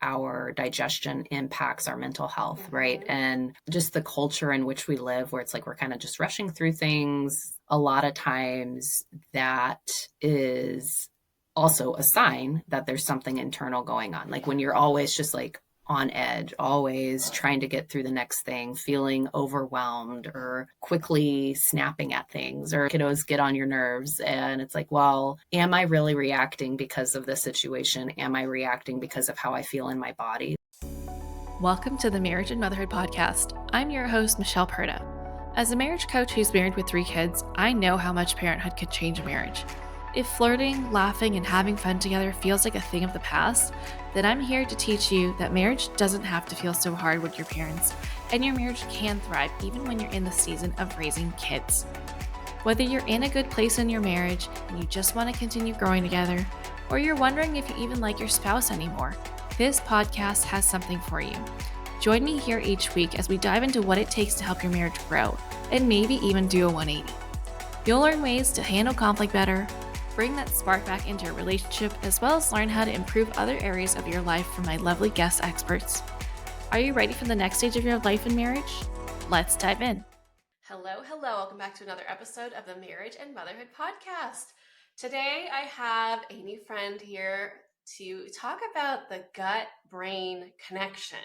our digestion impacts our mental health, right? And just the culture in which we live, where it's like we're kind of just rushing through things. A lot of times that is also a sign that there's something internal going on. Like when you're always just like on edge, always trying to get through the next thing, feeling overwhelmed or quickly snapping at things, or kiddos get on your nerves. And it's like, well, am I really reacting because of this situation? Am I reacting because of how I feel in my body? Welcome to the Marriage and Motherhood Podcast. I'm your host, Michelle Perda. As a marriage coach who's married with 3 kids, I know how much parenthood could change a marriage. If flirting, laughing, and having fun together feels like a thing of the past, then I'm here to teach you that marriage doesn't have to feel so hard with your parents, and your marriage can thrive even when you're in the season of raising kids. Whether you're in a good place in your marriage and you just want to continue growing together, or you're wondering if you even like your spouse anymore, this podcast has something for you. Join me here each week as we dive into what it takes to help your marriage grow, and maybe even do a 180. You'll learn ways to handle conflict better, bring that spark back into your relationship, as well as learn how to improve other areas of your life from my lovely guest experts. Are you ready for the next stage of your life and marriage? Let's dive in. Hello. Welcome back to another episode of the Marriage and Motherhood Podcast. Today, I have a new friend here to talk about the gut-brain connection.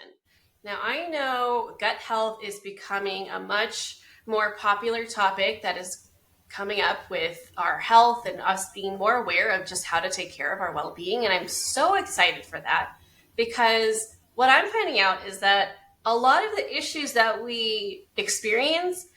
Now, I know gut health is becoming a much more popular topic that is coming up with our health and us being more aware of just how to take care of our well-being. And I'm so excited for that, because what I'm finding out is that a lot of the issues that we experience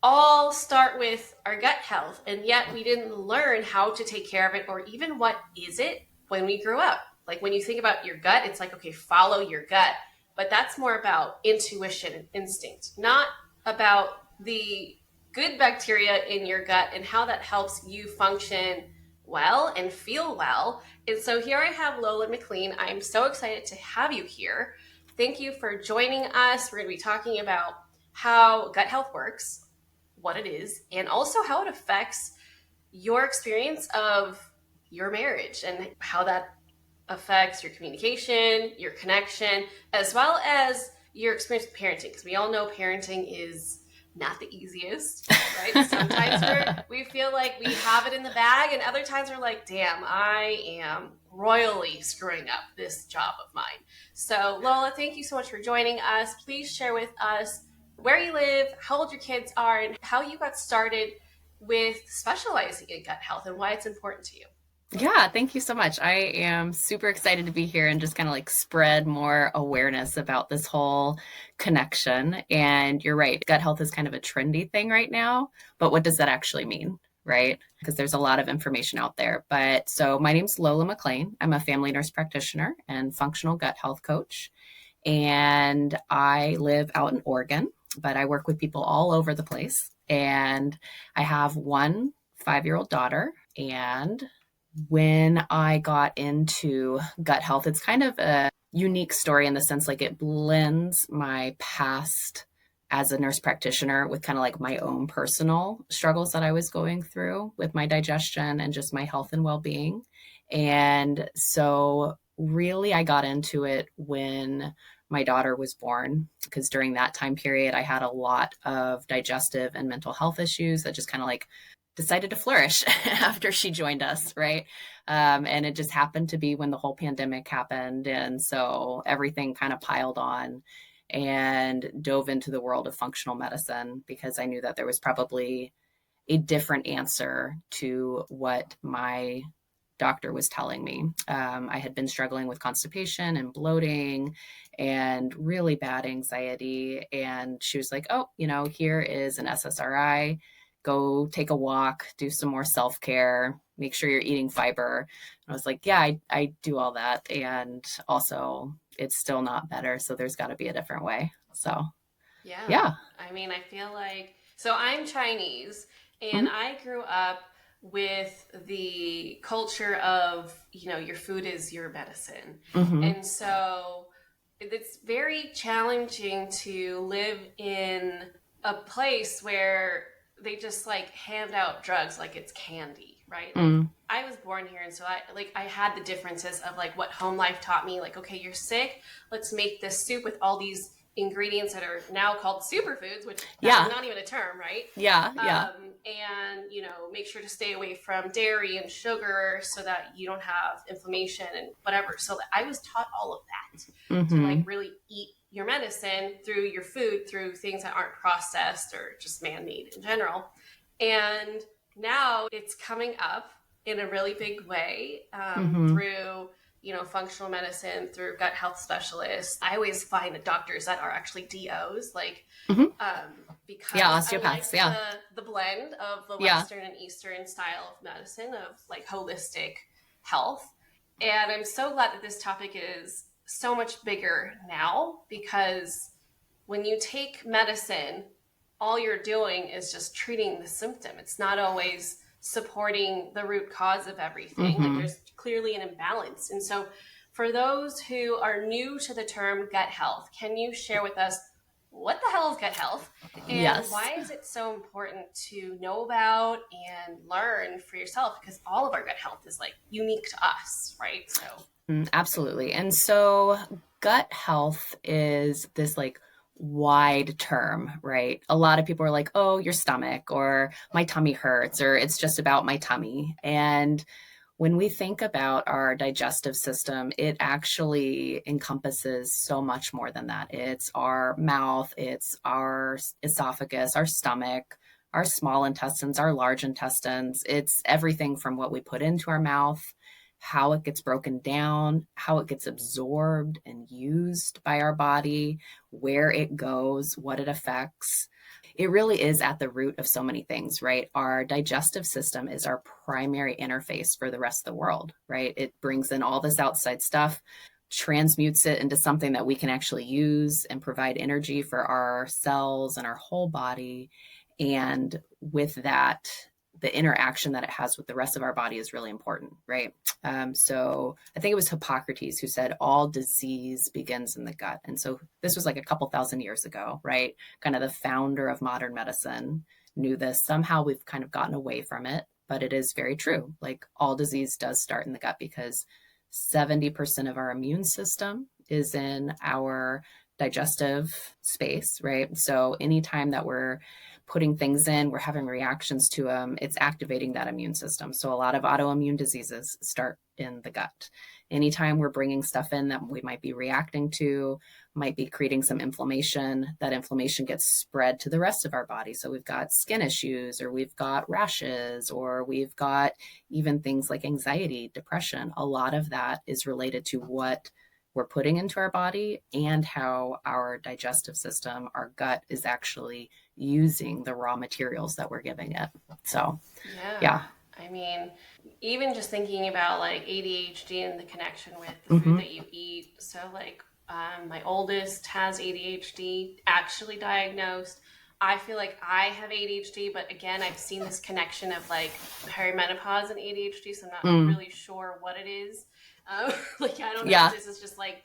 all start with our gut health, and yet we didn't learn how to take care of it, or even what is it when we grew up. Like when you think about your gut, it's like, okay, follow your gut. But that's more about intuition and instinct, not about the good bacteria in your gut and how that helps you function well and feel well. And so here I have Lola MacLean. I'm so excited to have you here. Thank you for joining us. We're going to be talking about how gut health works, what it is, and also how it affects your experience of your marriage and how that affects your communication, your connection, as well as your experience with parenting. Because we all know parenting is not the easiest, right? Sometimes we feel like we have it in the bag, and other times we're like, damn, I am royally screwing up this job of mine. So Lola, thank you so much for joining us. Please share with us where you live, how old your kids are, and how you got started with specializing in gut health and why it's important to you. Yeah, thank you so much. I am super excited to be here and just kind of like spread more awareness about this whole connection. And you're right, gut health is kind of a trendy thing right now, but what does that actually mean, right? Because there's a lot of information out there. But so my name's Lola MacLean. I'm a family nurse practitioner and functional gut health coach. And I live out in Oregon, but I work with people all over the place. And I have one 5-year-old daughter. And when I got into gut health, it's kind of a unique story in the sense like it blends my past as a nurse practitioner with kind of like my own personal struggles that I was going through with my digestion and just my health and well-being. And so really I got into it when my daughter was born, because during that time period, I had a lot of digestive and mental health issues that just kind of like decided to flourish after she joined us, right? And it just happened to be when the whole pandemic happened. And so everything kind of piled on, and dove into the world of functional medicine, because I knew that there was probably a different answer to what my doctor was telling me. I had been struggling with constipation and bloating and really bad anxiety. And she was like, oh, here is an SSRI. Go take a walk, do some more self-care, make sure you're eating fiber. And I was like, yeah, I do all that. And also it's still not better. So there's got to be a different way. So, yeah. I mean, I feel like, so I'm Chinese, and I grew up with the culture of, your food is your medicine. And so it's very challenging to live in a place where they just like hand out drugs like it's candy, right? Like Mm. I was born here, and so I had the differences of like what home life taught me. Like, okay, you're sick, let's make this soup with all these ingredients that are now called superfoods, which that was not even a term, right? Yeah. Yeah. And make sure to stay away from dairy and sugar so that you don't have inflammation and whatever. So I was taught all of that to like really eat your medicine through your food, through things that aren't processed or just man-made in general. And now it's coming up in a really big way through functional medicine, through gut health specialists. I always find doctors that are actually DOs, like because osteopaths, I like the blend of the Western and Eastern style of medicine, of like holistic health. And I'm so glad that this topic is so much bigger now, because when you take medicine, all you're doing is just treating the symptom. It's not always supporting the root cause of everything. Like there's clearly an imbalance. And so for those who are new to the term gut health, can you share with us what the hell is gut health, and why is it so important to know about and learn for yourself? Because all of our gut health is like unique to us, right? So absolutely. And so gut health is this like wide term, right? A lot of people are like, oh, your stomach, or my tummy hurts, or it's just about my tummy. And when we think about our digestive system, it actually encompasses so much more than that. It's our mouth, it's our esophagus, our stomach, our small intestines, our large intestines. It's everything from what we put into our mouth, how it gets broken down, how it gets absorbed and used by our body, where it goes, what it affects. It really is at the root of so many things, right? Our digestive system is our primary interface for the rest of the world, right? It brings in all this outside stuff, transmutes it into something that we can actually use and provide energy for our cells and our whole body. And with that, the interaction that it has with the rest of our body is really important, right? So I think it was Hippocrates who said all disease begins in the gut. And so this was like a couple thousand years ago, right? Kind of the founder of modern medicine knew this. Somehow we've kind of gotten away from it, but it is very true. Like all disease does start in the gut, because 70% of our immune system is in our digestive space, right? So anytime that we're putting things in, we're having reactions to them, it's activating that immune system. So a lot of autoimmune diseases start in the gut. Anytime we're bringing stuff in that we might be reacting to, might be creating some inflammation, that inflammation gets spread to the rest of our body. So we've got skin issues, or we've got rashes, or we've got even things like anxiety, depression. A lot of that is related to what we're putting into our body and how our digestive system, our gut, is actually using the raw materials that we're giving it. So, yeah. I mean, even just thinking about like ADHD and the connection with the food that you eat. So like my oldest has ADHD, actually diagnosed. I feel like I have ADHD, but again, I've seen this connection of like perimenopause and ADHD, so I'm not really sure what it is. Like, I don't know if this is just like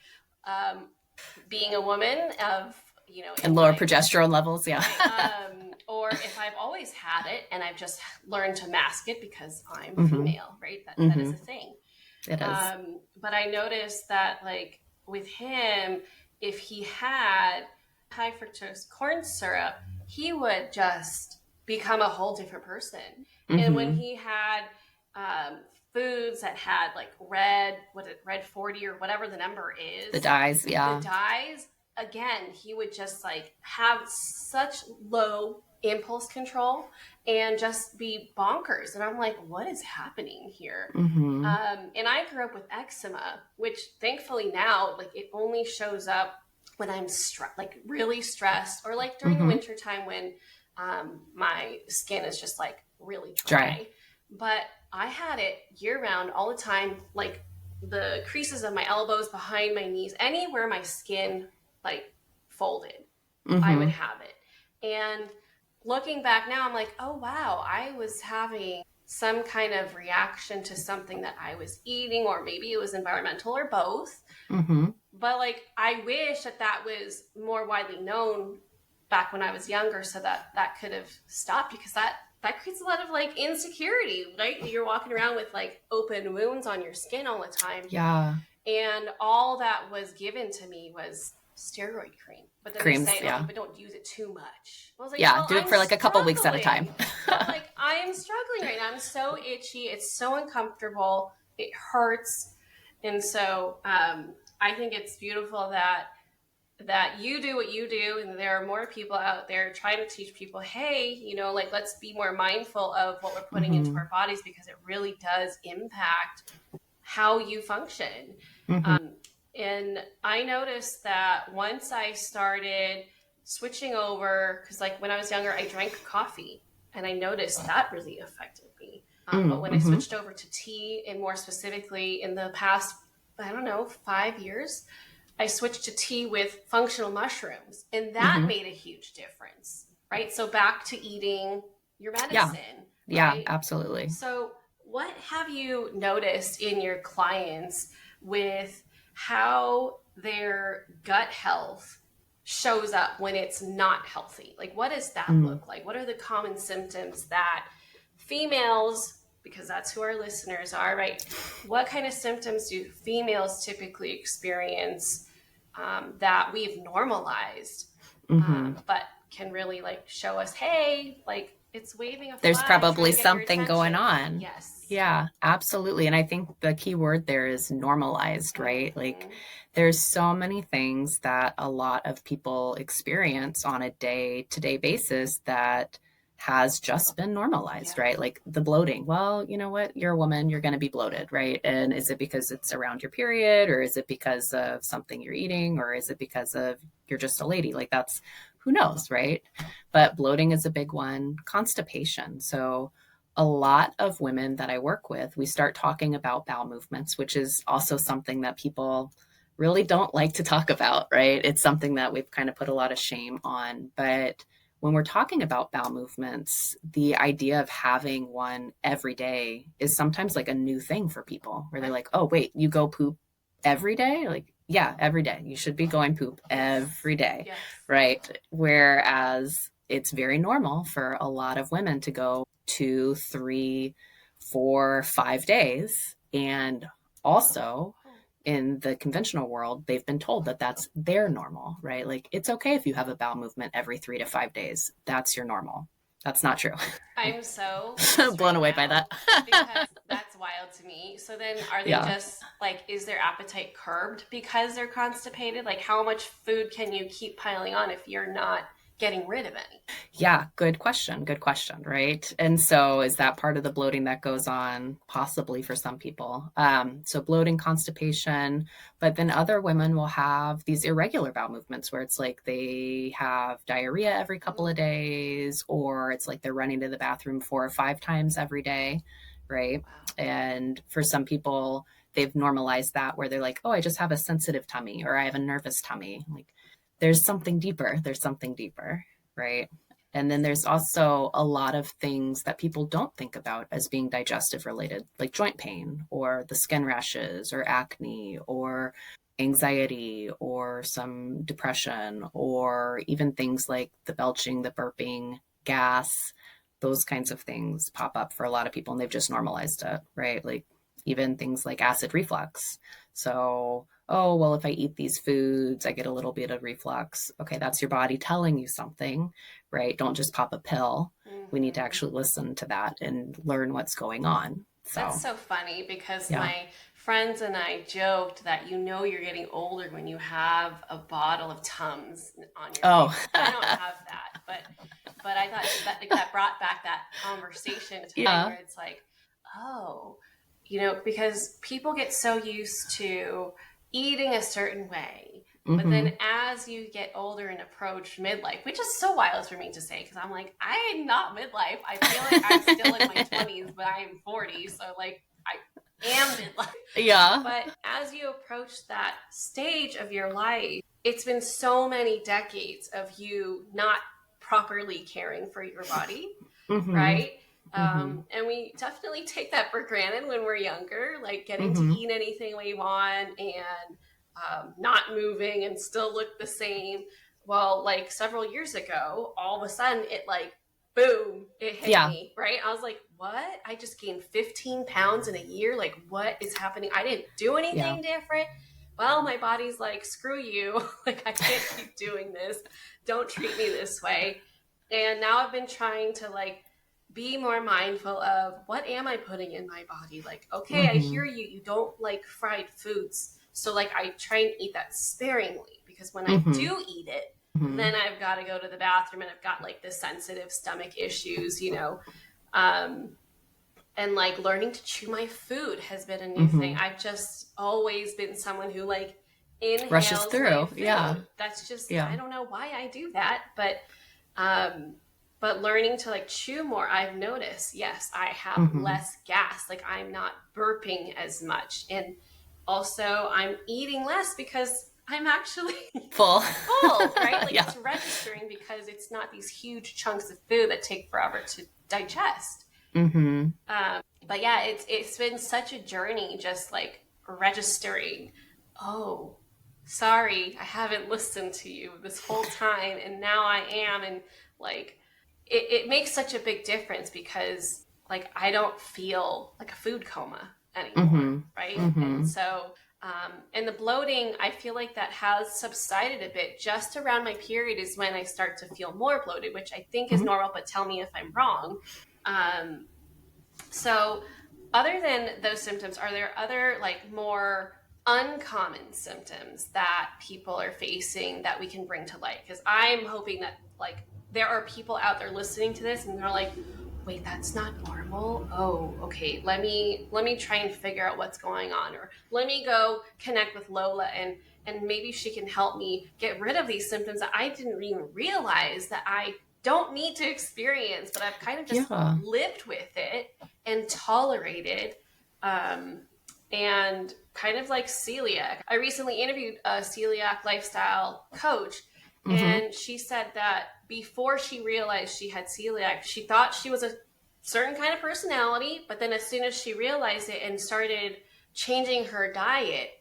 being a woman of, and lower progesterone levels. Yeah. Or if I've always had it and I've just learned to mask it because I'm female, right? That is a thing. It is. But I noticed that like with him, if he had high fructose corn syrup, he would just become a whole different person. And when he had foods that had like red 40 or whatever the number is, the dyes, again, he would just like have such low impulse control and just be bonkers. And I'm like, what is happening here? And I grew up with eczema, which thankfully now, like, it only shows up when I'm like really stressed, or like during the winter time when my skin is just like really dry. But I had it year round, all the time, like the creases of my elbows, behind my knees, anywhere my skin like folded, I would have it. And looking back now, I'm like, oh wow, I was having some kind of reaction to something that I was eating, or maybe it was environmental, or both. But like, I wish that was more widely known back when I was younger, so that could have stopped, because that that creates a lot of like insecurity, right? You're walking around with like open wounds on your skin all the time. Yeah. And all that was given to me was steroid cream. But then Creams, they say, yeah. okay, but don't use it too much. I was like, Yeah, well, do it I'm for like a couple weeks at a time. I'm like, I am struggling right now. I'm so itchy. It's so uncomfortable. It hurts. And so I think it's beautiful that you do what you do, and there are more people out there trying to teach people, hey, you know, like, let's be more mindful of what we're putting into our bodies, because it really does impact how you function. And I noticed that once I started switching over, because like when I was younger, I drank coffee, and I noticed that really affected me. But when I switched over to tea, and more specifically in the past, I don't know, 5 years, I switched to tea with functional mushrooms, and that made a huge difference, right? So back to eating your medicine. Yeah, right? absolutely. So what have you noticed in your clients with how their gut health shows up when it's not healthy? Like, what does that look like? What are the common symptoms that females, because that's who our listeners are, right? What kind of symptoms do females typically experience that we've normalized, but can really like show us, hey, like it's waving a flag. There's probably trying to get your something going attention. on. Yes. Yeah, absolutely. And I think the key word there is normalized, right? Like there's so many things that a lot of people experience on a day-to-day basis that has just been normalized, right? Like the bloating. Well, you know what? You're a woman, you're going to be bloated, right? And is it because it's around your period, or is it because of something you're eating, or is it because of you're just a lady? Like that's, who knows, right? But bloating is a big one. Constipation. So a lot of women that I work with, we start talking about bowel movements, which is also something that people really don't like to talk about, right? It's something that we've kind of put a lot of shame on. But when we're talking about bowel movements, the idea of having one every day is sometimes like a new thing for people, where they're like, oh, wait, you go poop every day? Like, yeah, every day. You should be going poop every day, right? Whereas it's very normal for a lot of women to go 2, 3, 4, 5 days. And also in the conventional world, they've been told that that's their normal, right? Like it's okay if you have a bowel movement every 3 to 5 days. That's your normal. That's not true. I'm so blown away by that. because that's wild to me. So then are they just like, is their appetite curbed because they're constipated? Like how much food can you keep piling on if you're not getting rid of any? Yeah, good question. Good question, right? And so is that part of the bloating that goes on? Possibly for some people. So bloating, constipation, but then other women will have these irregular bowel movements where it's like they have diarrhea every couple of days, or it's like they're running to the bathroom 4 or 5 times every day, right? And for some people, they've normalized that where they're like, oh, I just have a sensitive tummy, or I have a nervous tummy. Like there's something deeper. There's something deeper, right? And then there's also a lot of things that people don't think about as being digestive related, like joint pain or the skin rashes or acne or anxiety or some depression, or even things like the belching, the burping, gas, those kinds of things pop up for a lot of people, and they've just normalized it, right? Like even things like acid reflux. So, oh, well, if I eat these foods, I get a little bit of reflux. Okay, that's your body telling you something, right? Don't just pop a pill. We need to actually listen to that and learn what's going on. So that's so funny because my friends and I joked that you're getting older when you have a bottle of Tums on your face. I don't have that, but I thought that brought back that conversation to where it's like, oh, because people get so used to eating a certain way. But then as you get older and approach midlife, which is so wild for me to say, because I'm like, I am not midlife. I feel like I'm still in my 20s, but I am 40. So like I am midlife. Yeah. But as you approach that stage of your life, it's been so many decades of you not properly caring for your body, right? And we definitely take that for granted when we're younger, like getting to eat anything we want and not moving and still look the same. Well, like several years ago, all of a sudden it like boom, it hit Yeah. me, right? I was like, what? I just gained 15 pounds in a year. Like, what is happening? I didn't do anything different. Well, my body's like, screw you. Like, I can't keep doing this. Don't treat me this way. And now I've been trying to like be more mindful of what am I putting in my body? Like, okay, I hear you. You don't like fried foods. So like I try and eat that sparingly, because when I do eat it, then I've got to go to the bathroom and I've got like the sensitive stomach issues, you know. And like learning to chew my food has been a new thing. I've just always been someone who like inhales Rushes through. my food. Yeah. That's just, I don't know why I do that, but learning to like chew more, I've noticed, yes, I have less gas. Like I'm not burping as much. And also I'm eating less because I'm actually full, right? Like it's registering because it's not these huge chunks of food that take forever to digest. But yeah, it's been such a journey, just like registering, oh, sorry, I haven't listened to you this whole time, and now I am. And like it makes such a big difference, because like I don't feel like a food coma anymore, right? And so and the bloating, I feel like that has subsided a bit. Just around my period is when I start to feel more bloated, which I think is normal, but tell me if I'm wrong. So other than those symptoms, are there other like more uncommon symptoms that people are facing that we can bring to light? Because I'm hoping that like there are people out there listening to this and they're like, wait, that's not normal. Oh, okay. Let me try and figure out what's going on, or let me go connect with Lola and maybe she can help me get rid of these symptoms that I didn't even realize that I don't need to experience, but I've kind of just lived with it and tolerated, and kind of like celiac. I recently interviewed a celiac lifestyle coach, and she said that before she realized she had celiac, she thought she was a certain kind of personality, but then as soon as she realized it and started changing her diet,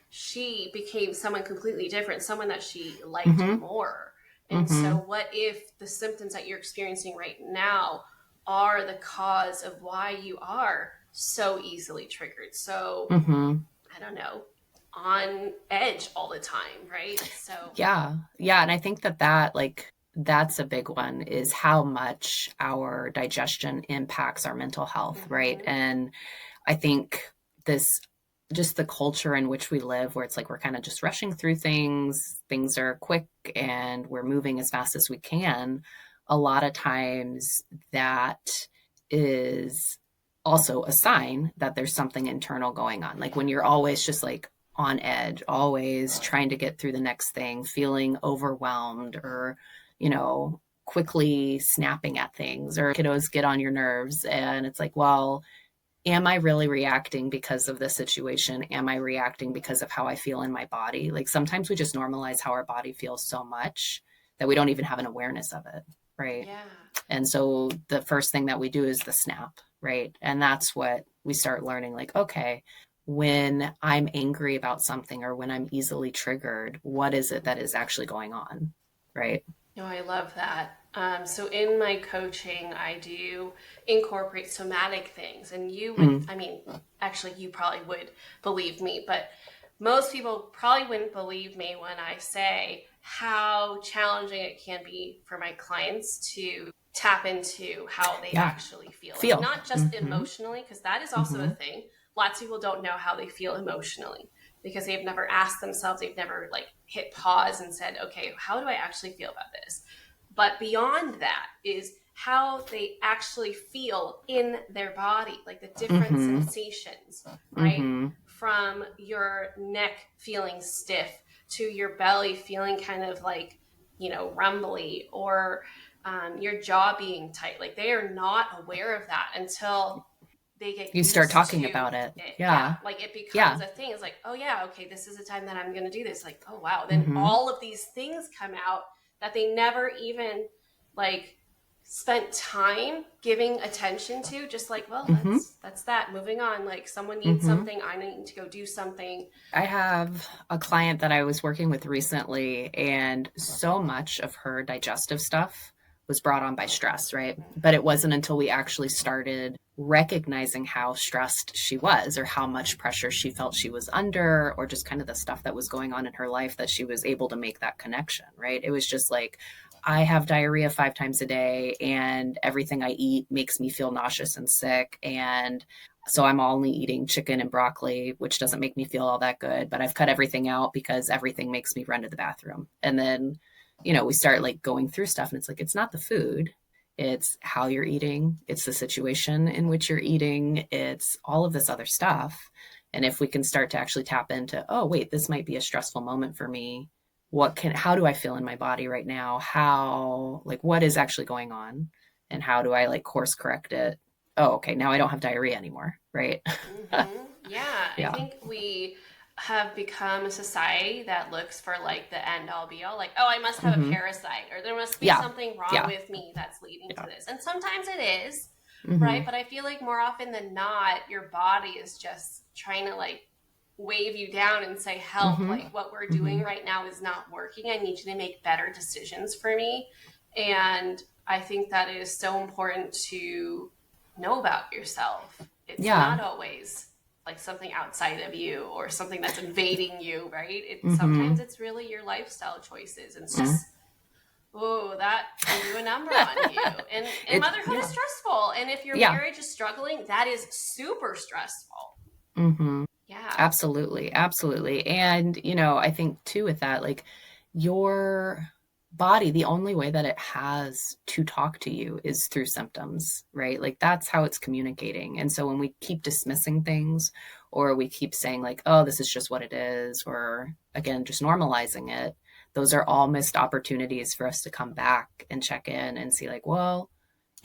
she became someone completely different, someone that she liked more. And so what if the symptoms that you're experiencing right now are the cause of why you are so easily triggered? So, I don't know, on edge all the time, right? So yeah. And I think that like that's a big one, is how much our digestion impacts our mental health, right? And I think just the culture in which we live, where it's like we're kind of just rushing through things are quick and we're moving as fast as we can. A lot of times that is also a sign that there's something internal going on. Like when you're always just like on edge, always trying to get through the next thing, feeling overwhelmed, or, you know, quickly snapping at things, or kiddos get on your nerves. And it's like, well, am I really reacting because of the situation? Am I reacting because of how I feel in my body? Like sometimes we just normalize how our body feels so much that we don't even have an awareness of it, right? yeah. And so the first thing that we do is the snap, right? And that's what we start learning, like, okay, when I'm angry about something or when I'm easily triggered, what is it that is actually going on, right? No, I love that. So in my coaching, I do incorporate somatic things, and you would, I mean, actually you probably would believe me, but most people probably wouldn't believe me when I say how challenging it can be for my clients to tap into how they actually feel. Like, not just emotionally, because that is also a thing. Lots of people don't know how they feel emotionally because they've never asked themselves, they've never like hit pause and said, okay, how do I actually feel about this? But beyond that is how they actually feel in their body, like the different sensations, right? From your neck feeling stiff to your belly feeling kind of like, you know, rumbly, or your jaw being tight. Like they are not aware of that until they get you start talking about it. Yeah. Like it becomes a thing. It's like, oh yeah, okay, this is the time that I'm going to do this. Like, oh wow. Then all of these things come out that they never even like spent time giving attention to. Just like, well, that's that. Moving on. Like someone needs something. I need to go do something. I have a client that I was working with recently, and so much of her digestive stuff was brought on by stress, right? But it wasn't until we actually started recognizing how stressed she was or how much pressure she felt she was under, or just kind of the stuff that was going on in her life, that she was able to make that connection, right? It was just like, I have diarrhea 5 times a day and everything I eat makes me feel nauseous and sick. And so I'm only eating chicken and broccoli, which doesn't make me feel all that good, but I've cut everything out because everything makes me run to the bathroom. And then, we start like going through stuff, and it's like, it's not the food, it's how you're eating, it's the situation in which you're eating, it's all of this other stuff. And if we can start to actually tap into, oh, wait, this might be a stressful moment for me. How do I feel in my body right now? What is actually going on? And how do I like course correct it? Oh, okay, now I don't have diarrhea anymore, right? Yeah, Yeah. I think we have become a society that looks for like the end all be all, like, oh, I must have a parasite, or there must be something wrong with me that's leading to this. And sometimes it is, right? But I feel like more often than not, your body is just trying to like wave you down and say, help, like what we're doing right now is not working. I need you to make better decisions for me. And I think that is so important to know about yourself. It's not always like something outside of you or something that's invading you, right? Sometimes it's really your lifestyle choices, and it's just, oh, that can do a number on you. And motherhood is stressful. And if your marriage is struggling, that is super stressful. Yeah. Absolutely. Absolutely. And, I think too with that, like your body, the only way that it has to talk to you is through symptoms, right? Like that's how it's communicating. And so when we keep dismissing things, or we keep saying like, oh, this is just what it is, or again, just normalizing it, those are all missed opportunities for us to come back and check in and see like, well,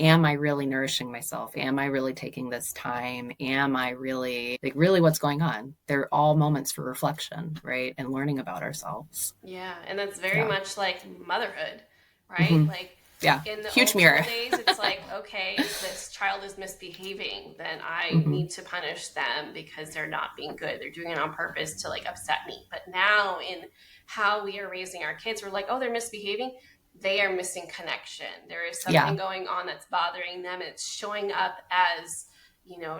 am I really nourishing myself? Am I really taking this time? Am I really what's going on? They're all moments for reflection, right? And learning about ourselves. Yeah. And that's very much like motherhood, right? Like in the huge old mirror days, it's like, okay, if this child is misbehaving, then I need to punish them because they're not being good. They're doing it on purpose to like upset me. But now in how we are raising our kids, we're like, oh, they're misbehaving. They are missing connection. There is something going on that's bothering them. It's showing up as,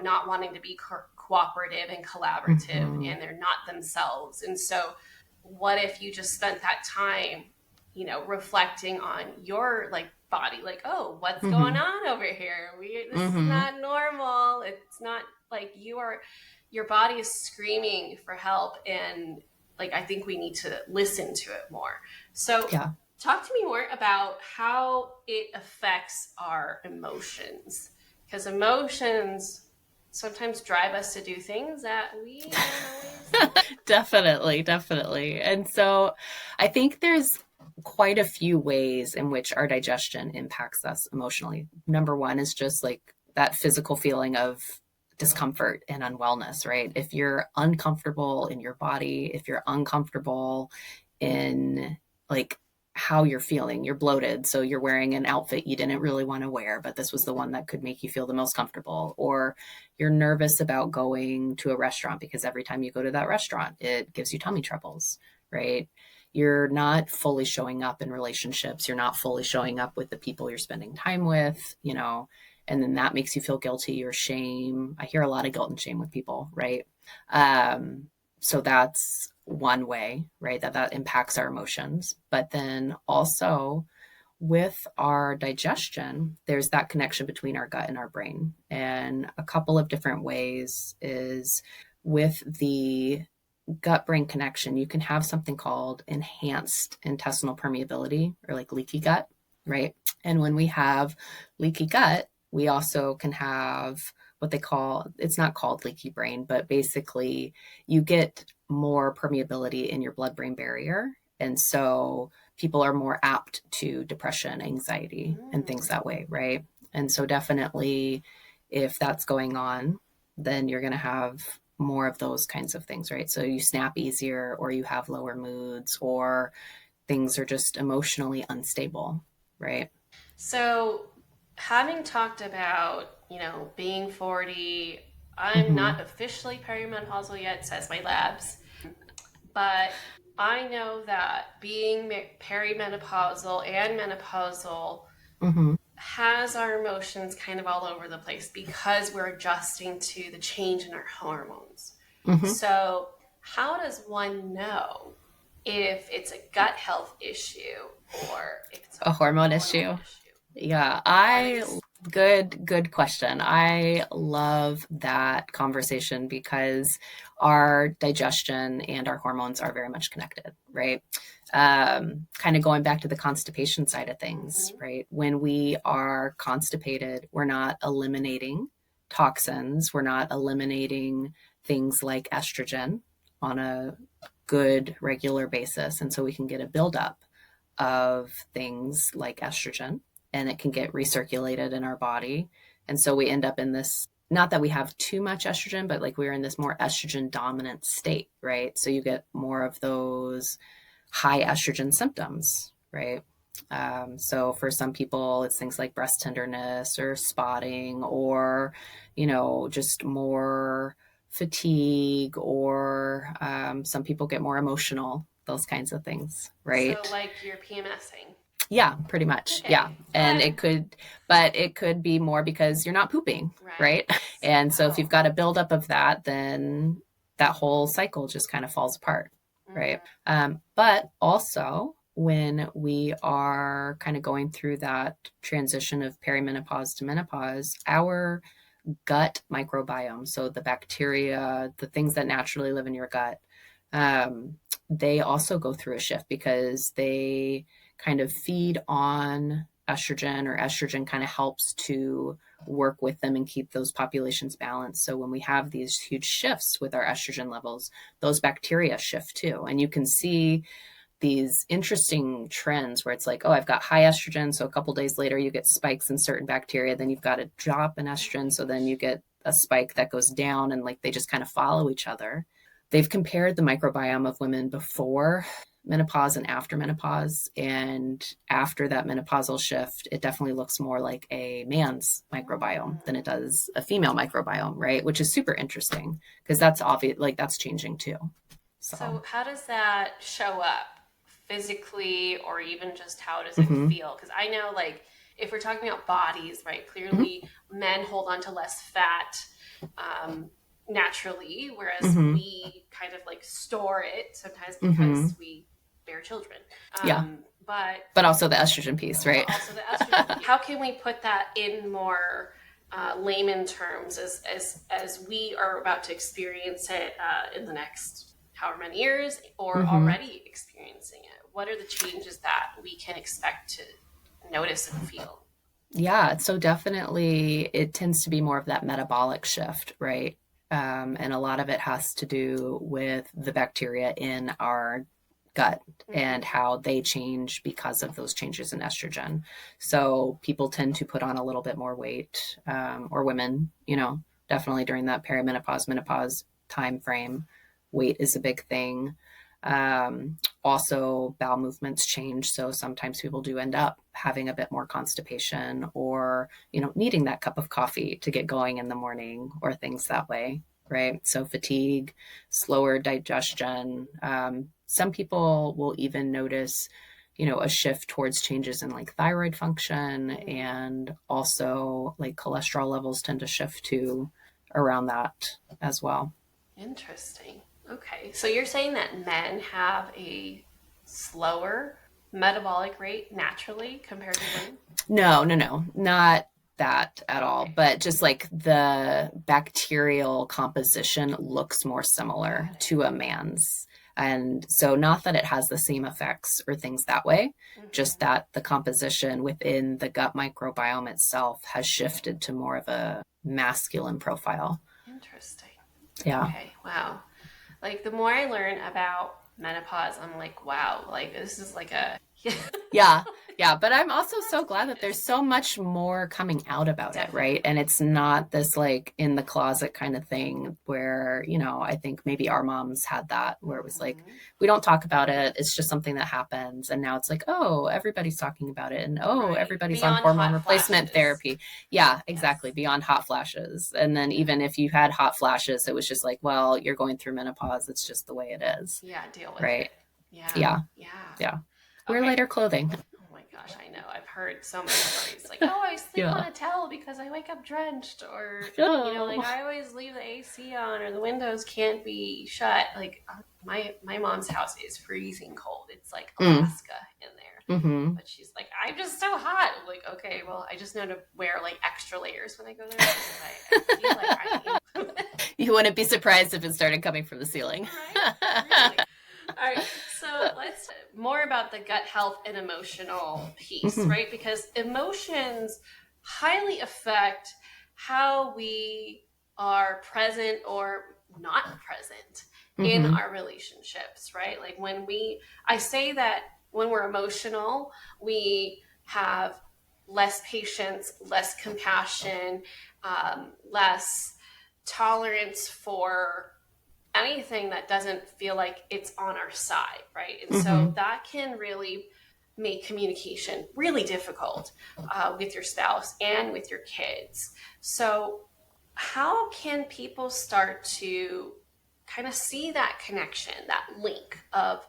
not wanting to be cooperative and collaborative, and they're not themselves. And so what if you just spent that time, reflecting on your like body, like, oh, what's going on over here? This is not normal. It's not like your body is screaming for help. And like, I think we need to listen to it more. So talk to me more about how it affects our emotions, because emotions sometimes drive us to do things that we don't always. Definitely. And so I think there's quite a few ways in which our digestion impacts us emotionally. Number one is just like that physical feeling of discomfort and unwellness, right? If you're uncomfortable in your body, if you're uncomfortable in like how you're feeling, you're bloated, so you're wearing an outfit you didn't really want to wear, but this was the one that could make you feel the most comfortable, or you're nervous about going to a restaurant because every time you go to that restaurant, it gives you tummy troubles, right? You're not fully showing up in relationships. You're not fully showing up with the people you're spending time with, and then that makes you feel guilty or shame. I hear a lot of guilt and shame with people, right? So that's one way, right, that impacts our emotions. But then also with our digestion, there's that connection between our gut and our brain. And a couple of different ways is with the gut-brain connection, you can have something called enhanced intestinal permeability, or like leaky gut, right? And when we have leaky gut, we also can have what they call, it's not called leaky brain, but basically you get more permeability in your blood-brain barrier. And so people are more apt to depression, anxiety, and things that way, right? And so definitely if that's going on, then you're going to have more of those kinds of things, right? So you snap easier, or you have lower moods, or things are just emotionally unstable, right? So having talked about, being 40, I'm not officially perimenopausal yet, says my labs, but I know that being perimenopausal and menopausal has our emotions kind of all over the place because we're adjusting to the change in our hormones. So how does one know if it's a gut health issue or if it's a hormone issue? Yeah, good question. I love that conversation because our digestion and our hormones are very much connected, right? Kind of going back to the constipation side of things, right? When we are constipated, we're not eliminating toxins, we're not eliminating things like estrogen on a good regular basis. And so we can get a buildup of things like estrogen, and it can get recirculated in our body. And so we end up in this, not that we have too much estrogen, but like we're in this more estrogen dominant state, right? So you get more of those high estrogen symptoms, right? So for some people, it's things like breast tenderness or spotting or, just more fatigue, or some people get more emotional, those kinds of things, right? So like you're PMSing. Yeah, pretty much. Okay. Yeah. And it could be more because you're not pooping, right? And so if you've got a buildup of that, then that whole cycle just kind of falls apart, right? But also when we are kind of going through that transition of perimenopause to menopause, our gut microbiome, so the bacteria, the things that naturally live in your gut, they also go through a shift because they kind of feed on estrogen, or estrogen kind of helps to work with them and keep those populations balanced. So when we have these huge shifts with our estrogen levels, those bacteria shift too. And you can see these interesting trends where it's like, oh, I've got high estrogen. So a couple days later, you get spikes in certain bacteria. Then you've got a drop in estrogen. So then you get a spike that goes down, and like they just kind of follow each other. They've compared the microbiome of women before menopause and after menopause. And after that menopausal shift, it definitely looks more like a man's microbiome than it does a female microbiome, right? Which is super interesting because that's obvious, like that's changing too. So how does that show up physically, or even just how does it feel? Because I know, like, if we're talking about bodies, right, clearly men hold on to less fat naturally, whereas we kind of like store it sometimes because we bear children. But also the estrogen piece, right? Also the estrogen piece. How can we put that in more layman terms as we are about to experience it in the next however many years, or already experiencing it? What are the changes that we can expect to notice and feel? Yeah, so definitely it tends to be more of that metabolic shift, right? And a lot of it has to do with the bacteria in our gut and how they change because of those changes in estrogen. So people tend to put on a little bit more weight, or women, definitely during that perimenopause, menopause time frame. Weight is a big thing. Also, bowel movements change. So sometimes people do end up having a bit more constipation, or, needing that cup of coffee to get going in the morning, or things that way, right? So fatigue, slower digestion. Some people will even notice, a shift towards changes in like thyroid function, and also like cholesterol levels tend to shift to around that as well. Interesting. Okay, so you're saying that men have a slower metabolic rate naturally compared to women? No, not that at all. But just like the bacterial composition looks more similar to a man's. And so not that it has the same effects or things that way, just that the composition within the gut microbiome itself has shifted to more of a masculine profile. Interesting. Yeah. Okay, wow. Like, the more I learn about menopause, I'm like, wow, like this is like a yeah, but I'm also so glad that there's so much more coming out about it, right? And it's not this like in the closet kind of thing where, I think maybe our moms had that, where it was like, we don't talk about it, it's just something that happens. And now it's like, oh, everybody's talking about it, and everybody's beyond on hormone replacement therapy. Yeah, exactly. Yes. Beyond hot flashes. And then even if you had hot flashes, it was just like, well, you're going through menopause, it's just the way it is. Yeah, deal with it. Yeah. Wear lighter clothing. Oh my gosh, I know. I've heard so many stories like, oh, I sleep on a towel because I wake up drenched, or like I always leave the AC on, or the windows can't be shut. Like my mom's house is freezing cold. It's like Alaska in there. Mm-hmm. But she's like, I'm just so hot. I'm like, okay, well, I just know to wear like extra layers when I go there, because I feel like I am. You wouldn't be surprised if it started coming from the ceiling. Right? Really? All right, so let's more about the gut health and emotional piece, right? Because emotions highly affect how we are present or not present in our relationships, right? Like I say that when we're emotional, we have less patience, less compassion, less tolerance for anything that doesn't feel like it's on our side, right? And so that can really make communication really difficult with your spouse and with your kids. So how can people start to kind of see that connection, that link of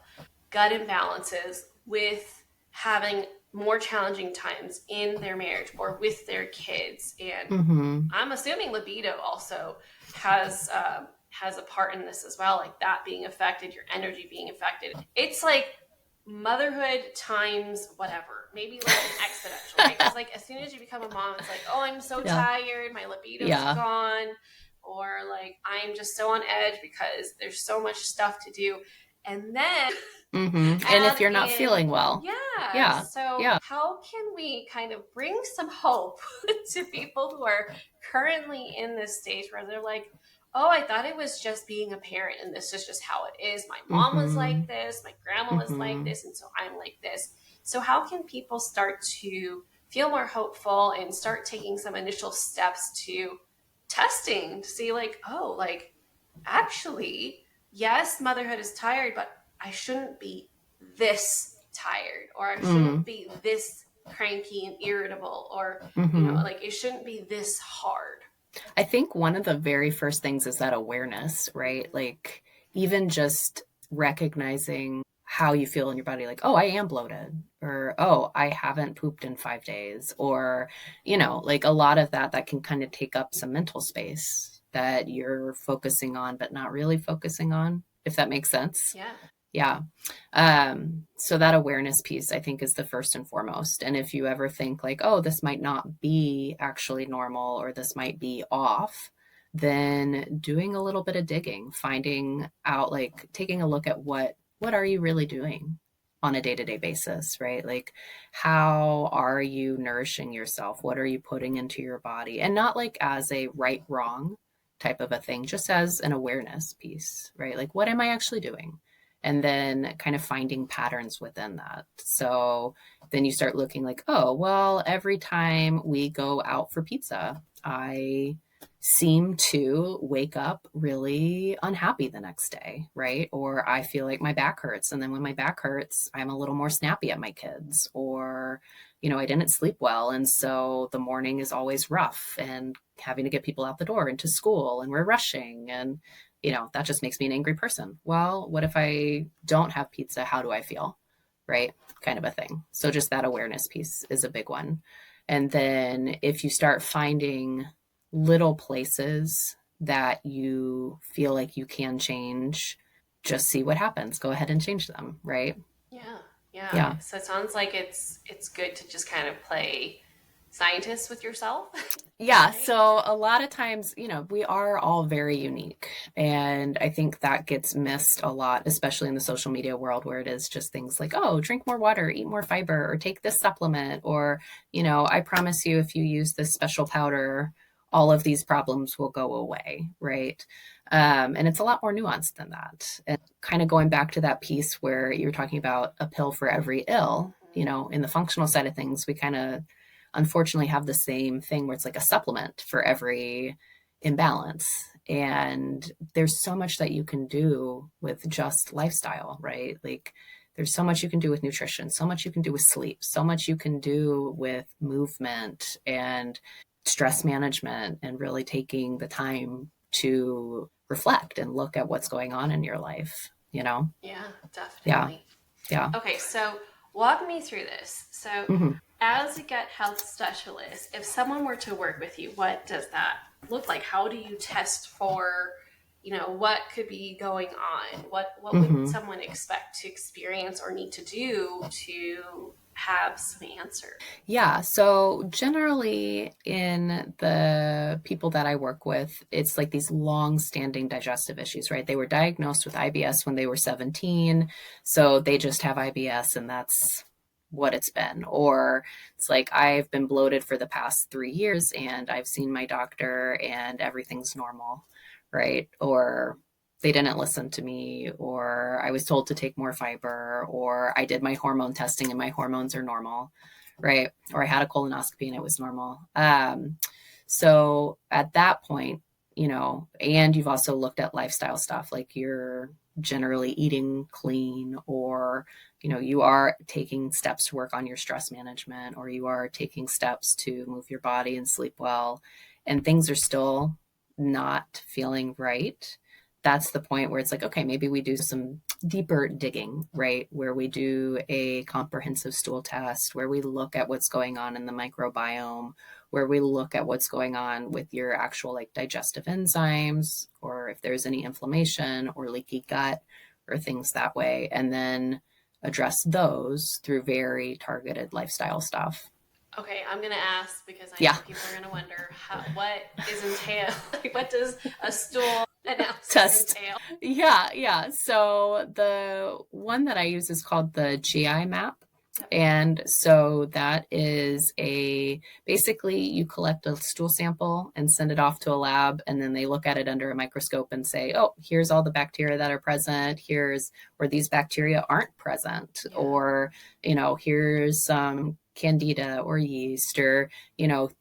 gut imbalances with having more challenging times in their marriage or with their kids? And I'm assuming libido also has a part in this as well, like that being affected, your energy being affected. It's like motherhood times whatever, maybe like an exponential, right? Because like as soon as you become a mom, it's like, oh, I'm so tired, my libido's gone, or like I'm just so on edge because there's so much stuff to do. And then and if you're not feeling well. So how can we kind of bring some hope to people who are currently in this stage where they're like, oh, I thought it was just being a parent and this is just how it is. My mom was like this, my grandma was like this, and so I'm like this. So how can people start to feel more hopeful and start taking some initial steps to testing to see like, oh, like actually, yes, motherhood is tired, but I shouldn't be this tired, or I shouldn't be this cranky and irritable, or like it shouldn't be this hard. I think one of the very first things is that awareness, right? Like even just recognizing how you feel in your body, like, oh, I am bloated, or, oh, I haven't pooped in 5 days, or, like a lot of that can kind of take up some mental space that you're focusing on, but not really focusing on, if that makes sense. Yeah. So that awareness piece, I think, is the first and foremost. And if you ever think like, oh, this might not be actually normal, or this might be off, then doing a little bit of digging, finding out, like taking a look at what are you really doing on a day-to-day basis, right? Like, how are you nourishing yourself? What are you putting into your body? And not like as a right, wrong type of a thing, just as an awareness piece, right? Like, what am I actually doing? And then kind of finding patterns within that. So then you start looking like, oh, well, every time we go out for pizza, I seem to wake up really unhappy the next day, right? Or I feel like my back hurts. And then when my back hurts, I'm a little more snappy at my kids, or, I didn't sleep well. And so the morning is always rough and having to get people out the door into school, and we're rushing, and that just makes me an angry person. Well, what if I don't have pizza? How do I feel? Right? Kind of a thing. So just that awareness piece is a big one. And then if you start finding little places that you feel like you can change, just see what happens. Go ahead and change them. Right? Yeah. So it sounds like it's good to just kind of play scientist with yourself. Yeah. So a lot of times, we are all very unique. And I think that gets missed a lot, especially in the social media world, where it is just things like, oh, drink more water, eat more fiber, or take this supplement, or, I promise you, if you use this special powder, all of these problems will go away. Right. And it's a lot more nuanced than that. And kind of going back to that piece where you're talking about a pill for every ill, in the functional side of things, we kind of unfortunately have the same thing where it's like a supplement for every imbalance. And there's so much that you can do with just lifestyle, right? Like there's so much you can do with nutrition, so much you can do with sleep, so much you can do with movement and stress management, and really taking the time to reflect and look at what's going on in your life, Yeah, definitely. Yeah. Okay. So walk me through this. So As a gut health specialist, if someone were to work with you, what does that look like? How do you test for, what could be going on? What would someone expect to experience or need to do to have some answer? Yeah. So generally in the people that I work with, it's like these long-standing digestive issues, right? They were diagnosed with IBS when they were 17. So they just have IBS and that's what it's been. Or it's like, I've been bloated for the past 3 years and I've seen my doctor and everything's normal, right? Or they didn't listen to me, or I was told to take more fiber, or I did my hormone testing and my hormones are normal, right? Or I had a colonoscopy and it was normal. So at that point, and you've also looked at lifestyle stuff, like you're generally eating clean, or, you are taking steps to work on your stress management, or you are taking steps to move your body and sleep well, and things are still not feeling right. That's the point where it's like, okay, maybe we do some deeper digging, right? Where we do a comprehensive stool test, where we look at what's going on in the microbiome, where we look at what's going on with your actual like digestive enzymes, or if there's any inflammation or leaky gut or things that way, and then address those through very targeted lifestyle stuff. Okay, I'm going to ask because I know people are going to wonder what is entailed. Like, what does a stool analysis entail? Yeah. So the one that I use is called the GI map. And so that is basically you collect a stool sample and send it off to a lab, and then they look at it under a microscope and say, oh, here's all the bacteria that are present. Here's where these bacteria aren't present, or, here's some candida or yeast, or,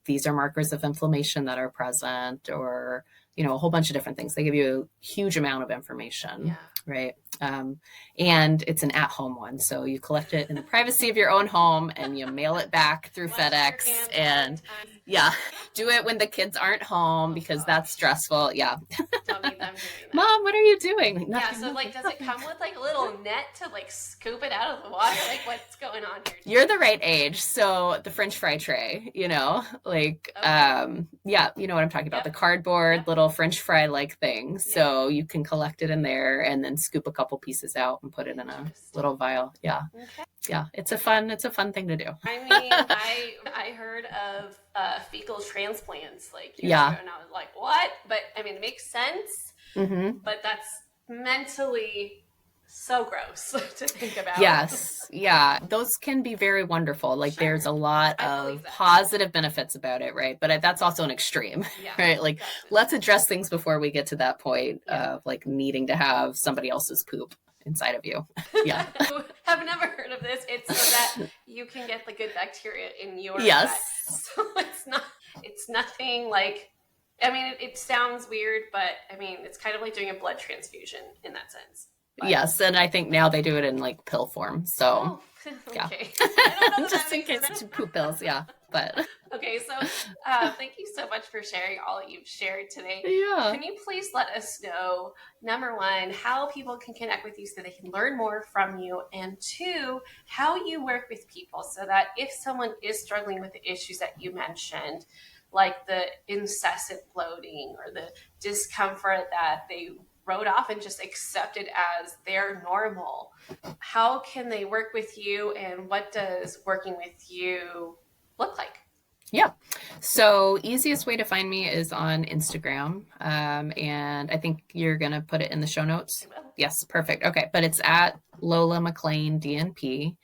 these are markers of inflammation that are present, or, a whole bunch of different things. They give you a huge amount of information, right? And it's an at-home one. So you collect it in the privacy of your own home and you mail it back through FedEx, and do it when the kids aren't home because that's stressful. Yeah. Don't need them doing that. Mom, what are you doing? So like, does it come with like a little net to like scoop it out of the water? Like, what's going on here? You're the right age. So the French fry tray, like, you know what I'm talking about, the cardboard little French fry like thing. So you can collect it in there and then scoop a couple pieces out and put it in a little vial. Yeah. Okay. Yeah. It's a fun thing to do. I mean, I heard of fecal transplants like years ago, and I was like, what? But I mean, it makes sense, but that's mentally so gross to think about. Yes. Yeah. Those can be very wonderful. Like there's a lot of positive benefits about it, right? But that's also an extreme, right? Like let's address things before we get to that point of like needing to have somebody else's poop inside of you. Yeah. I've never heard of this. It's so that you can get the good bacteria in your gut. So it's nothing like, I mean, it sounds weird, but I mean, it's kind of like doing a blood transfusion in that sense. But. Yes, and I think now they do it in like pill form. So okay. Just in case it's poop pills, but okay, so thank you so much for sharing all that you've shared today. Yeah. Can you please let us know, number one, how people can connect with you so they can learn more from you, and two, how you work with people so that if someone is struggling with the issues that you mentioned, like the incessant bloating or the discomfort that they wrote off and just accepted as their normal, how can they work with you, and what does working with you look like? Yeah. So easiest way to find me is on Instagram. And I think you're going to put it in the show notes. Yes. Perfect. Okay. But it's at Lola MacLean DNP.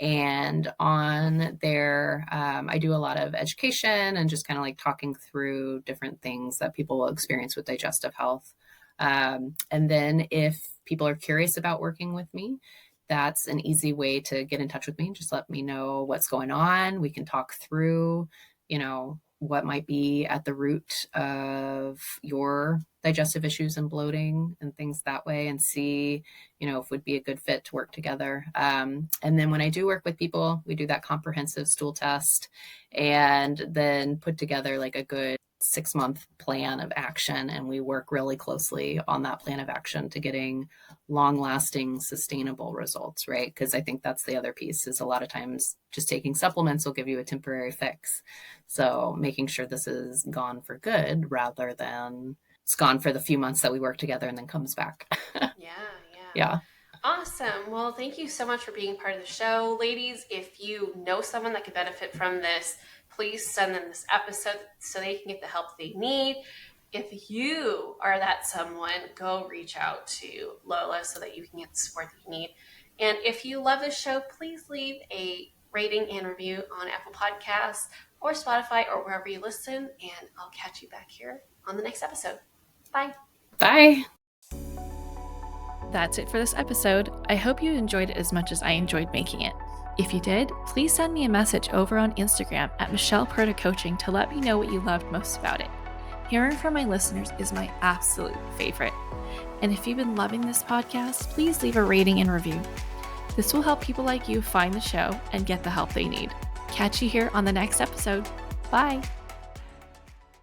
And on there, I do a lot of education and just kind of like talking through different things that people will experience with digestive health. And then if people are curious about working with me, that's an easy way to get in touch with me. Just let me know what's going on. We can talk through, what might be at the root of your digestive issues and bloating and things that way, and see, if would be a good fit to work together. And then when I do work with people, we do that comprehensive stool test and then put together like a good 6-month plan of action, and we work really closely on that plan of action to getting long-lasting, sustainable results, right? Because I think that's the other piece, is a lot of times just taking supplements will give you a temporary fix. So making sure this is gone for good rather than it's gone for the few months that we work together and then comes back. Yeah. Awesome. Well, thank you so much for being part of the show. Ladies, if you know someone that could benefit from this, please send them this episode so they can get the help they need. If you are that someone, go reach out to Lola so that you can get the support that you need. And if you love this show, please leave a rating and review on Apple Podcasts or Spotify or wherever you listen. And I'll catch you back here on the next episode. Bye. Bye. That's it for this episode. I hope you enjoyed it as much as I enjoyed making it. If you did, please send me a message over on Instagram at Michelle Perta Coaching to let me know what you loved most about it. Hearing from my listeners is my absolute favorite. And if you've been loving this podcast, please leave a rating and review. This will help people like you find the show and get the help they need. Catch you here on the next episode. Bye.